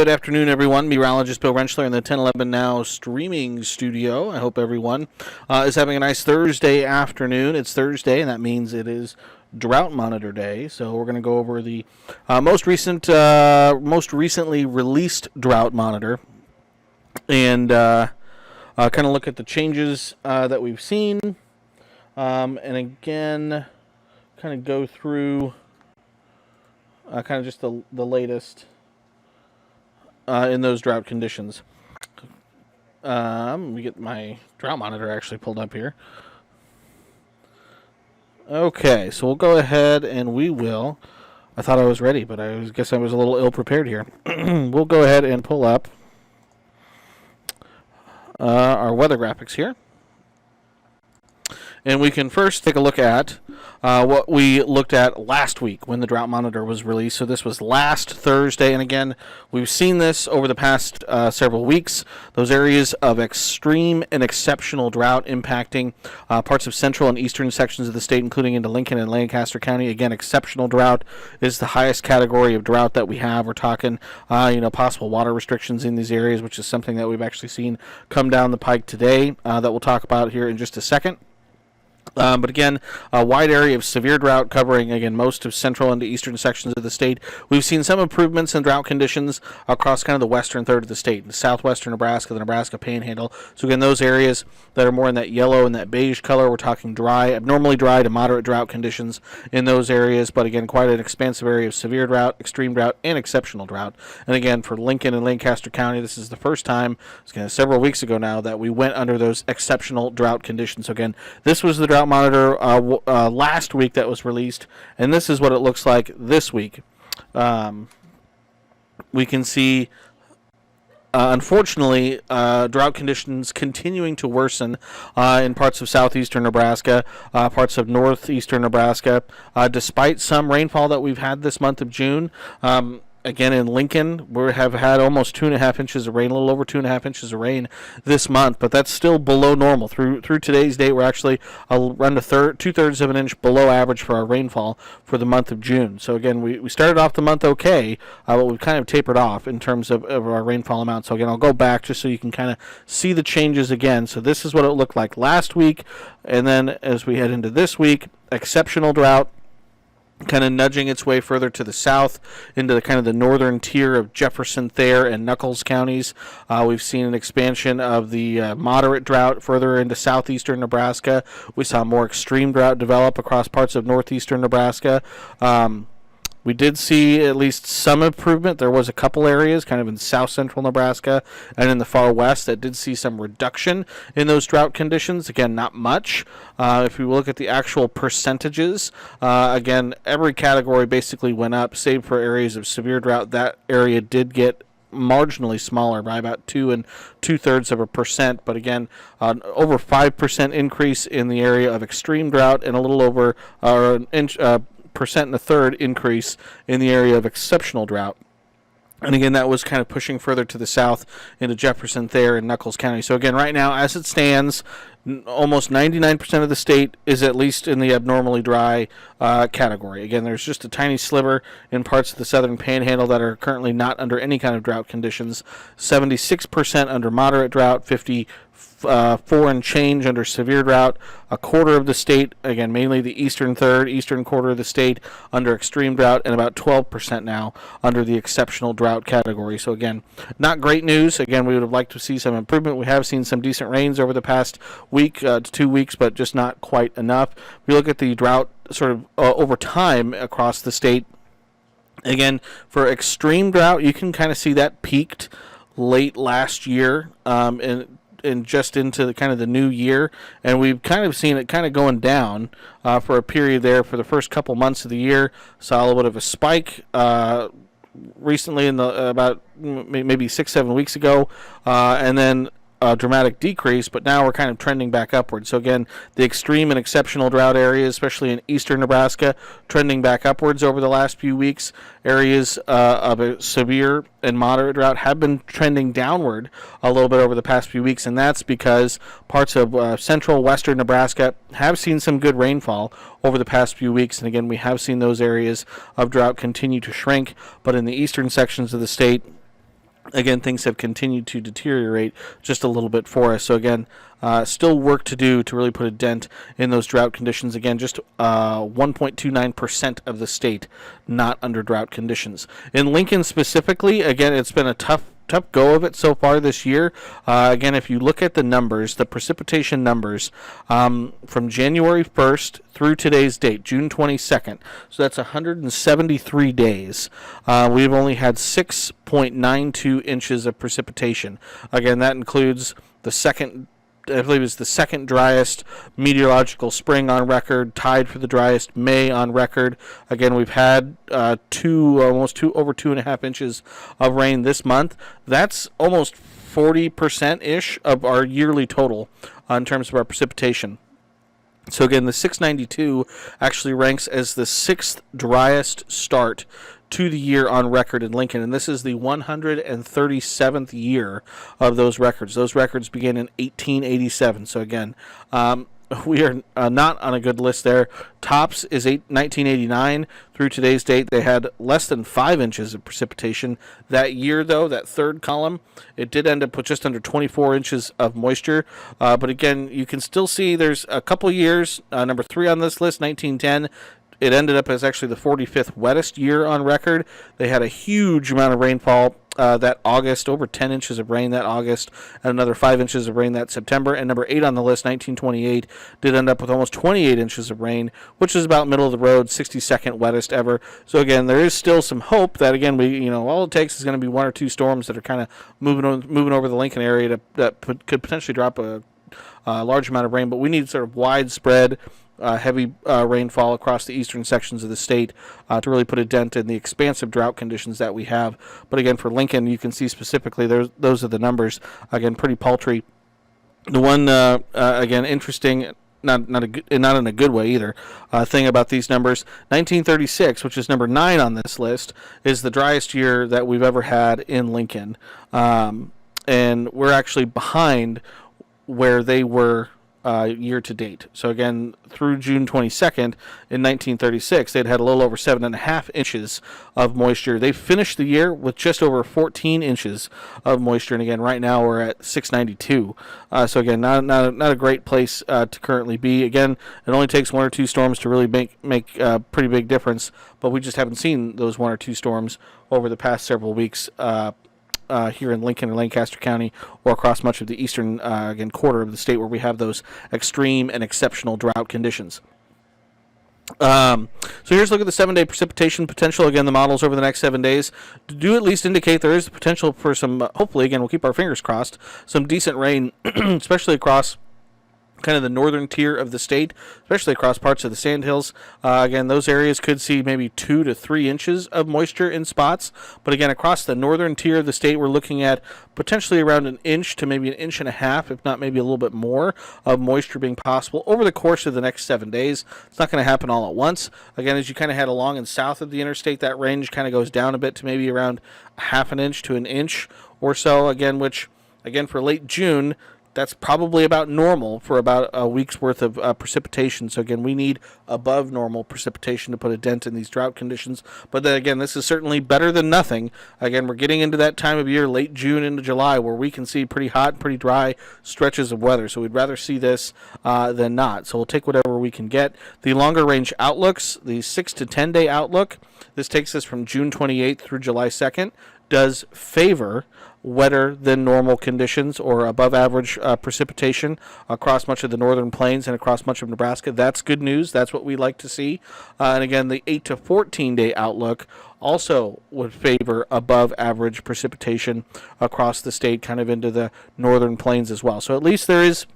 Good afternoon, everyone. Meteorologist Bill Rentschler in the 1011 Now streaming studio. I hope everyone is having a nice Thursday afternoon. It's Thursday, and that means it is Drought Monitor Day. So we're going to go over the most recently released Drought Monitor and kind of look at the changes that we've seen, and again, kind of go through kind of just the latest in those drought conditions. Let me get my drought monitor actually pulled up here. Okay, so we'll go ahead and we will. I thought I was ready, but guess I was a little ill prepared here. We'll go ahead and pull up our weather graphics here. And we can first take a look at what we looked at last week when the Drought Monitor was released. So this was last Thursday, and again, we've seen this over the past several weeks. Those areas of extreme and exceptional drought impacting parts of central and eastern sections of the state, including into Lincoln and Lancaster County. Again, exceptional drought is the highest category of drought that we have. We're talking, possible water restrictions in these areas, which is something that we've actually seen come down the pike today that we'll talk about here in just a second. But again, a wide area of severe drought covering, again, most of central and eastern sections of the state. We've seen some improvements in drought conditions across kind of the western third of the state, the southwestern Nebraska, the Nebraska Panhandle. So again, those areas that are more in that yellow and that beige color, we're talking dry, abnormally dry to moderate drought conditions in those areas. But again, quite an expansive area of severe drought, extreme drought, and exceptional drought. And again, for Lincoln and Lancaster County, this is the first time, several weeks ago now, that we went under those exceptional drought conditions. So again, this was the Drought Monitor last week that was released, and this is what it looks like this week. We can see, unfortunately, drought conditions continuing to worsen in parts of southeastern Nebraska, parts of northeastern Nebraska, despite some rainfall that we've had this month of June. Again, in Lincoln, we have had almost 2.5 inches of rain, a little over 2.5 inches of rain this month, but that's still below normal. Through today's date, we're actually around 2/3 of an inch below average for our rainfall for the month of June. So again, we started off the month okay, but we've kind of tapered off in terms of our rainfall amount. So again, I'll go back just so you can kind of see the changes again. So this is what it looked like last week, and then as we head into this week, exceptional drought, kind of nudging its way further to the south into the kind of the northern tier of Jefferson, Thayer, and Nuckolls counties. We've seen an expansion of the moderate drought further into southeastern Nebraska. We saw more extreme drought develop across parts of northeastern Nebraska. We did see at least some improvement. There was a couple areas kind of in south central Nebraska and in the far west that did see some reduction in those drought conditions. Again, not much. If we look at the actual percentages, again, every category basically went up, save for areas of severe drought. That area did get marginally smaller by about 2 2/3%, but again, over 5% increase in the area of extreme drought and a little over an inch, 1.3% increase in the area of exceptional drought. And again, that was kind of pushing further to the south into Jefferson, Thayer, and Nuckolls County. So again, right now, as it stands, almost 99% of the state is at least in the abnormally dry category. Again, there's just a tiny sliver in parts of the southern panhandle that are currently not under any kind of drought conditions. 76% under moderate drought, 54 and change under severe drought, a quarter of the state, again, mainly the eastern quarter of the state, under extreme drought, and about 12% now under the exceptional drought category. So again, not great news. Again, we would have liked to see some improvement. We have seen some decent rains over the past week to 2 weeks, but just not quite enough. We look at the drought sort of over time across the state. Again, for extreme drought, you can kind of see that peaked late last year, and just into the kind of the new year, and we've kind of seen it kind of going down for a period there for the first couple months of the year. Saw a little bit of a spike recently in the about maybe 6-7 weeks ago, and then a dramatic decrease, but now we're kind of trending back upward. So again, the extreme and exceptional drought areas, especially in eastern Nebraska, trending back upwards over the last few weeks. Areas of a severe and moderate drought have been trending downward a little bit over the past few weeks, and that's because parts of central western Nebraska have seen some good rainfall over the past few weeks, and again, we have seen those areas of drought continue to shrink, but in the eastern sections of the state, again, things have continued to deteriorate just a little bit for us. So again, still work to do to really put a dent in those drought conditions. Again, just 1.29% of the state not under drought conditions. In Lincoln specifically, again, it's been a tough go of it so far this year. Again, if you look at the numbers, the precipitation numbers from January 1st through today's date, June 22nd, so that's 173 days, we've only had 6.92 inches of precipitation. Again, that includes the second, I believe it's the second driest meteorological spring on record, tied for the driest May on record. Again, we've had over 2.5 inches of rain this month. That's almost 40%-ish of our yearly total in terms of our precipitation. So again, the 692 actually ranks as the sixth driest start to the year on record in Lincoln, and this is the 137th year of those records. Those records began in 1887. So again, we are not on a good list there. Tops is 1989 through today's date. They had less than 5 inches of precipitation that year, though. That third column, it did end up with just under 24 inches of moisture. But again, you can still see there's a couple years. Number 3 on this list, 1910. It ended up as actually the 45th wettest year on record. They had a huge amount of rainfall that August, over 10 inches of rain that August, and another 5 inches of rain that September. And number 8 on the list, 1928, did end up with almost 28 inches of rain, which is about middle of the road, 62nd wettest ever. So again, there is still some hope that, again, all it takes is going to be 1 or 2 storms that are kind of moving over the Lincoln area that could potentially drop a large amount of rain. But we need sort of widespread heavy rainfall across the eastern sections of the state to really put a dent in the expansive drought conditions that we have. But again, for Lincoln, you can see specifically those are the numbers. Again, pretty paltry. The one, again, interesting, not in a good way either, thing about these numbers, 1936, which is number 9 on this list, is the driest year that we've ever had in Lincoln. And we're actually behind where they were year to date. So again, through June 22nd in 1936, they'd had a little over 7.5 inches of moisture. They finished the year with just over 14 inches of moisture, and again, right now we're at 692. So again, not a great place to currently be. Again, it only takes 1 or 2 storms to really make a pretty big difference, but we just haven't seen those 1 or 2 storms over the past several weeks. Here in Lincoln or Lancaster County, or across much of the eastern quarter of the state, where we have those extreme and exceptional drought conditions. So here's a look at the 7-day precipitation potential. Again, the models over the next 7 days do at least indicate there is the potential for some, hopefully, again, we'll keep our fingers crossed, some decent rain, especially across kind of the northern tier of the state, especially across parts of the Sandhills. Again, those areas could see maybe 2 to 3 inches of moisture in spots. But again, across the northern tier of the state, we're looking at potentially around 1 inch to maybe 1.5 inches, if not maybe a little bit more, of moisture being possible over the course of the next 7 days. It's not going to happen all at once. Again, as you kind of head along and south of the interstate, that range kind of goes down a bit to maybe around 0.5 inch to 1 inch or so. Again, which, again, for late June, that's probably about normal for about a week's worth of precipitation. So again, we need above normal precipitation to put a dent in these drought conditions. But then again, this is certainly better than nothing. Again, we're getting into that time of year, late June into July, where we can see pretty hot, pretty dry stretches of weather. So we'd rather see this than not. So we'll take whatever we can get. The longer range outlooks, the 6 to 10 day outlook, this takes us from June 28th through July 2nd, does favor wetter than normal conditions or above average precipitation across much of the northern plains and across much of Nebraska. That's good news. That's what we like to see. And again, the 8 to 14 day outlook also would favor above average precipitation across the state, kind of into the northern plains as well. So at least there is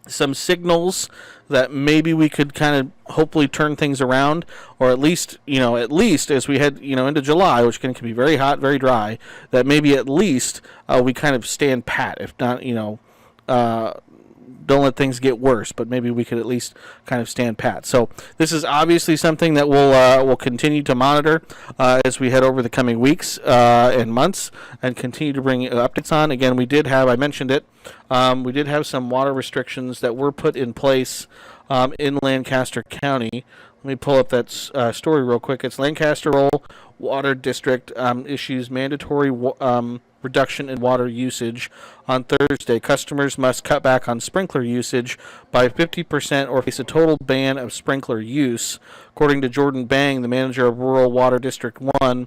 some signals that maybe we could kind of hopefully turn things around, or at least as we head into July, which can be very hot, very dry, that maybe at least we kind of stand pat, if not don't let things get worse, but maybe we could at least kind of stand pat. So this is obviously something that we'll continue to monitor as we head over the coming weeks and months, and continue to bring updates on. Again, I mentioned it, we did have some water restrictions that were put in place in Lancaster County. Let me pull up that story real quick. It's Lancaster Rural Water District issues mandatory reduction in water usage. On Thursday, customers must cut back on sprinkler usage by 50% or face a total ban of sprinkler use. According to Jordan Bang, the manager of Rural Water District 1,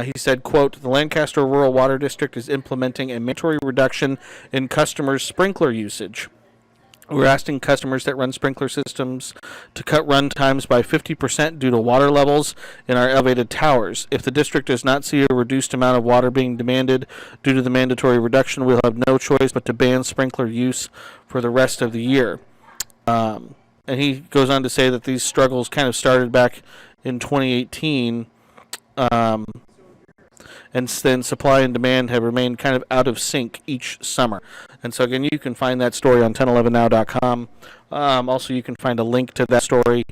he said, quote, the Lancaster Rural Water District is implementing a mandatory reduction in customers' sprinkler usage. We're asking customers that run sprinkler systems to cut run times by 50% due to water levels in our elevated towers. If the district does not see a reduced amount of water being demanded due to the mandatory reduction, we'll have no choice but to ban sprinkler use for the rest of the year. And he goes on to say that these struggles kind of started back in 2018. And then supply and demand have remained kind of out of sync each summer. And so, again, you can find that story on 1011now.com. Also, you can find a link to that story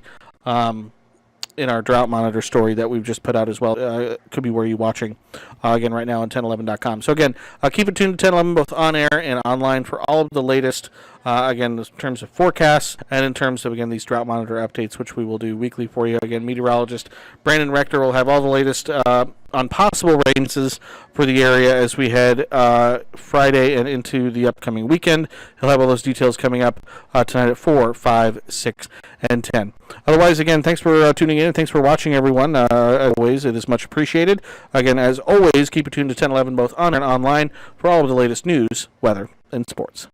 in our Drought Monitor story that we've just put out as well. It could be where you're watching, again, right now on 1011.com. So, again, keep it tuned to 1011 both on air and online for all of the latest, again, in terms of forecasts and in terms of, again, these Drought Monitor updates, which we will do weekly for you. Again, meteorologist Brandon Rector will have all the latest on possible rains for the area as we head Friday and into the upcoming weekend. He'll have all those details coming up tonight at 4, 5, 6, and 10. Otherwise, again, thanks for tuning in and thanks for watching, everyone. As always, it is much appreciated. Again, as always, keep it tuned to 1011 both on and online for all of the latest news, weather, and sports.